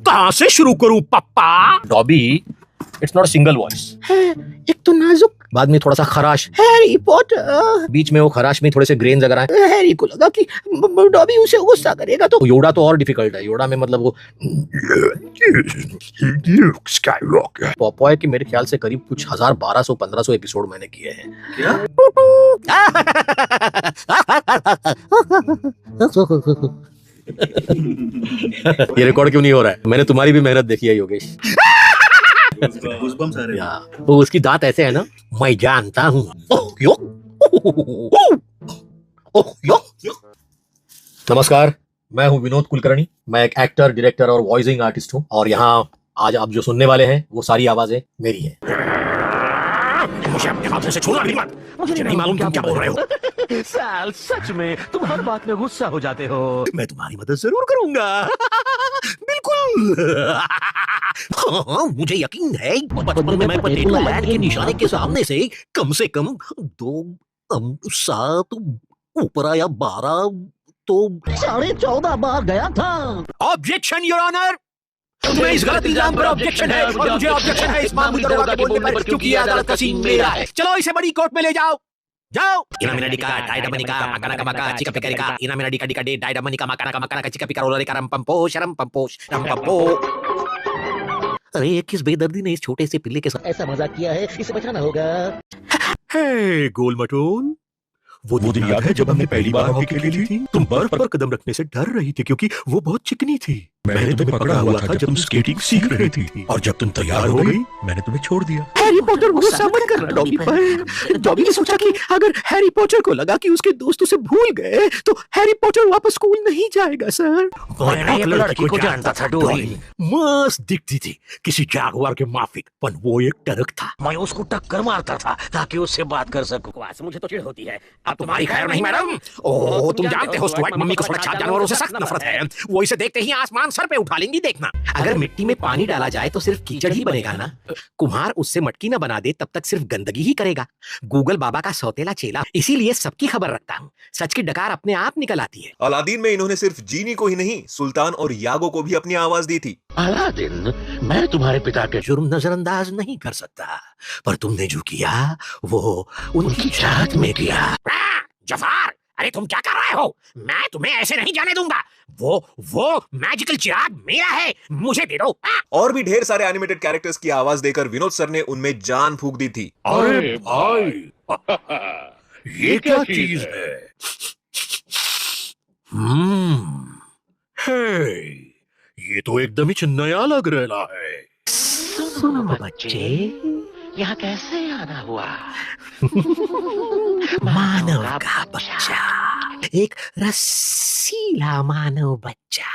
कहां से शुरू करूं पप्पा? Dobby, it's not a single voice. एक तो नाजुक, बाद में थोड़ा सा खराश, हैरी पॉटर, बीच में वो खराश में थोड़े से ग्रेन्स अगर आए। हैरी को लगा कि डॉबी उसे गुस्सा करेगा तो योडा तो और डिफिकल्ट है। योडा में मतलब वो पॉपॉय के मेरे ख्याल से करीब कुछ 1200-1500 एपिसोड मैंने किए हैं। क्या? ये रिकॉर्ड क्यों नहीं हो रहा है? मैंने तुम्हारी भी मेहनत देखी है योगेश। गूज़बम्स आ रहे हैं। वो उसकी दांत ऐसे है ना, मैं जानता हूँ। नमस्कार, मैं हूँ विनोद कुलकर्णी। मैं एक एक्टर, डायरेक्टर और वॉइसिंग आर्टिस्ट हूँ और यहाँ आज आप जो सुनने वाले हैं वो सारी आवाजें मेरी हैं। मुझे अपने हाथों से छूना नहीं मत। मुझे नहीं मालूम तुम क्या बोल रहे हो। साल सच में तुम हर बात में गुस्सा हो जाते हो। मैं तुम्हारी मदद जरूर करूंगा। बिल्कुल। हाँ, मुझे यकीन है बचपन में मैं पोटैटो लैंड के निशाने के सामने से कम 2 7 ऊपर आया 12 तो 14.5 बार गया था। Objection your honour. तुम्हें इस गलत इल्जाम पर ऑब्जेक्शन है और मुझे ऑब्जेक्शन है इस मामूली दरोगा के बोलने पर, क्योंकि ये अदालत का सीन मेरा है। चलो इसे बड़ी कोर्ट में ले जाओ। जाओ। इनामिनाडिका डायडामनिका मकाना मका चिका पिकारिका इनामिनाडिका डिका डे डायडामनिका मकाना चिका पिका रोलरे करम पंपो शरम पंपोश रम पंपो। अरे किस बेदर्दी ने इस छोटे से पिल्ले के साथ ऐसा मजाक किया है, इसे बचाना होगा। हे गोल मटोन, वो दिन याद है जब हमने पहली बार हॉकी खेली थी? तुम बर्फ पर कदम रखने से डर रही थी क्योंकि वो बहुत चिकनी थी। मैंने तुम्हें पकड़ा हुआ था जब तुम स्केटिंग सीख रही थी और जब तुम तैयार हो गई मैंने तुम्हें छोड़ दिया। हैरी पॉटर गुस्सा मत करना डॉबी पर। डॉबी ने सोचा कि अगर हैरी पॉटर को लगा कि उसके दोस्त उसे भूल गए तो हैरी पॉटर वापस स्कूल नहीं जाएगा सर। मैं लड़की को जानता था डोरी। मस्त दिखती थी, किसी जागवार के माफिक, पर वो एक टरक था। मैं उसको टक्कर मारता था ताकि उससे बात कर सकूं। मुझे तो चिढ़ होती है। अब तुम्हारी खैर नहीं मैडम। ओह, तुम जानते हो स्टुअर्ट मम्मी को सुरक्षा जानवरों से सख्त नफरत है। वो इसे देखते ही आसमान सर पे उठा लेंगी, देखना। अगर मिट्टी में पानी डाला जाए तो सिर्फ कीचड़ ही बनेगा ना। कुम्हार उससे मटकी न बना दे तब तक सिर्फ गंदगी ही करेगा। गूगल बाबा का सौतेला चेला, इसीलिए सबकी खबर रखता हूँ। सच की डकार अपने आप निकल आती है। अलादीन में इन्होंने सिर्फ जीनी को ही नहीं, सुल्तान और यागो को भी अपनी आवाज दी थी। अलादीन, मैं तुम्हारे पिता के जुर्म नजरअंदाज नहीं कर सकता, पर तुमने जो किया वो उनकी चाहत में किया। जफार, अरे तुम क्या कर रहे हो? मैं तुम्हें ऐसे नहीं जाने दूंगा। वो मैजिकल चिराग मेरा है, मुझे दे दो। और भी ढेर सारे एनिमेटेड कैरेक्टर्स की आवाज देकर विनोद सर ने उनमें जान फूंक दी थी। अरे भाई, ये क्या चीज है? हे, ये तो एकदम ही नया लग रहा है। सुनो बच्चे, यहाँ कैसे आना हुआ? मानव का बच्चा, एक रसीला मानव बच्चा।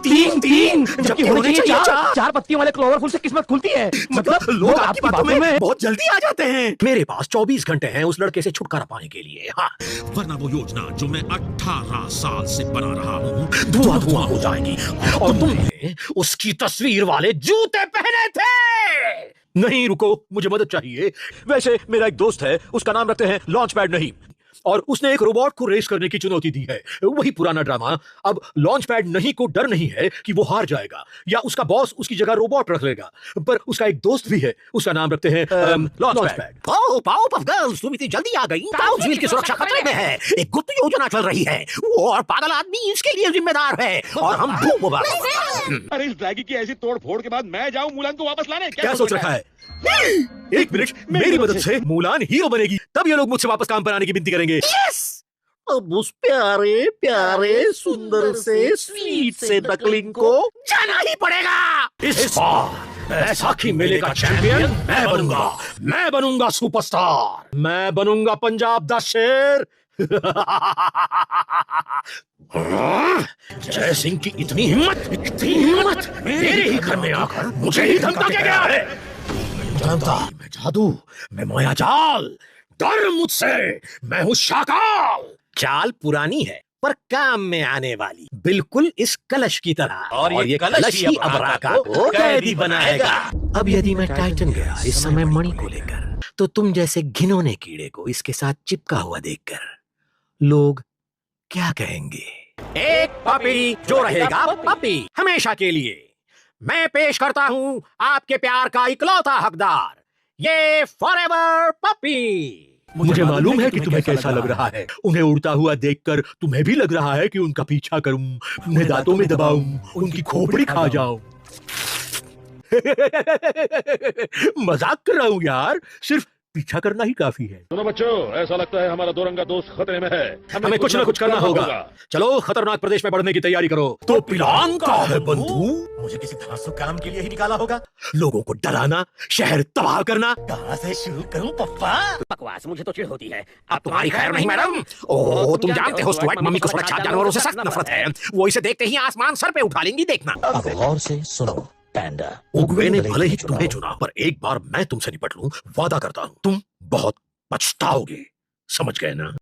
3 जबकि होने चाहिए 4 पत्तियों वाले क्लोवर फूल से किस्मत खुलती है। मतलब लोग आपकी बातों में बहुत जल्दी आ जाते हैं। मेरे पास 24 घंटे हैं उस लड़के से छुटकारा पाने के लिए। हाँ, वरना वो योजना जो मैं 18 साल से बना रहा हूँ धुआं हो जाएगी। और तुमने उसकी तस्वीर वाले जूते पहने थे। नहीं रुको, मुझे मदद चाहिए। वैसे मेरा एक दोस्त है, उसका नाम रखते हैं लॉन्च पैड नहीं, और उसने एक रोबोट को रेस करने की चुनौती दी है। वही पुराना ड्रामा। अब लॉन्च पैड नहीं को डर नहीं है कि वो हार जाएगा या उसका बॉस उसकी जगह रोबोट रख लेगा, पर उसका एक दोस्त भी है, उसका नाम रखते हैं लॉन्च पैड। पाओ पफ गर्ल्स, तुम इतनी जल्दी आ गई। टाउन्सविल की सुरक्षा खतरे में है। एक गुप्त योजना चल रही है, वो और पागल आदमी इसके लिए जिम्मेदार है और हम अरे इस ड्रैगी की ऐसी तोड़ फोड़ के बाद मैं जाऊं मुलान को वापस लाने? क्या सोच रखा है? एक मिनट, मेरी मदद से मुलान हीरो बनेगी, तब ये लोग मुझसे वापस काम पर आने की विनती करेंगे। यस! अब उस प्यारे प्यारे सुंदर से स्वीट से डकलिंग को जाना ही पड़ेगा। इस बार बैसाखी मेले का चैंपियन मैं बनूंगा सुपरस्टार। मैं बनूंगा पंजाब दा शेर। जय सिंह की इतनी हिम्मत मेरे ही घर में आकर मुझे ही धमका के गया है। जानता मैं जादू, मैं माया जाल, डर मुझसे, मैं हूँ शाकाल। चाल पुरानी है पर काम में आने वाली, बिल्कुल इस कलश की तरह। और ये कलश ही अबराका को कैदी बनाएगा। अब यदि मैं टाइटन गया इस समय मणि को लेकर, तो तुम जैसे घिनौने कीड़े को इसके साथ चिपका हुआ देखकर लोग क्या कहेंगे? एक पपी जो रहेगा पपी हमेशा के लिए। मैं पेश करता हूं आपके प्यार का इकलौता हकदार, ये फॉरएवर पपी। मुझे मालूम है कि तुम्हें कैसा लग रहा है। उन्हें उड़ता हुआ देखकर तुम्हें भी लग रहा है कि उनका पीछा करूं, उन्हें दांतों में दबाऊं, उनकी खोपड़ी खा जाऊं। मजाक कर रहा हूं यार, सिर्फ पीछा करना ही काफी है। सुनो बच्चों, ऐसा लगता है हमारा दो रंगा दोस्त खतरे में है। हमें कुछ ना कुछ करना होगा। चलो खतरनाक प्रदेश में बढ़ने की तैयारी करो। तो प्लान का है बंधु? मुझे किसी धांसू काम के लिए ही निकाला होगा। लोगों को डराना, शहर तबाह करना। कहां से शुरू करूं पप्पा? बकवास, मुझे तो चिढ़ होती है। अब तुम्हारी खैर नहीं मैडम। ओह, तुम जानते हो स्टुअर्ट, मम्मी को सुरक्षा जानवरों से सख्त नफरत है। वो इसे देखते ही आसमान सर पे उठा लेंगी, देखना। अब गौर से सुनो पैंडा। उगवे ने भले ही तुम्हें चुना, पर एक बार मैं तुमसे निपट लूं, वादा करता हूं तुम बहुत पछताओगे। समझ गए ना?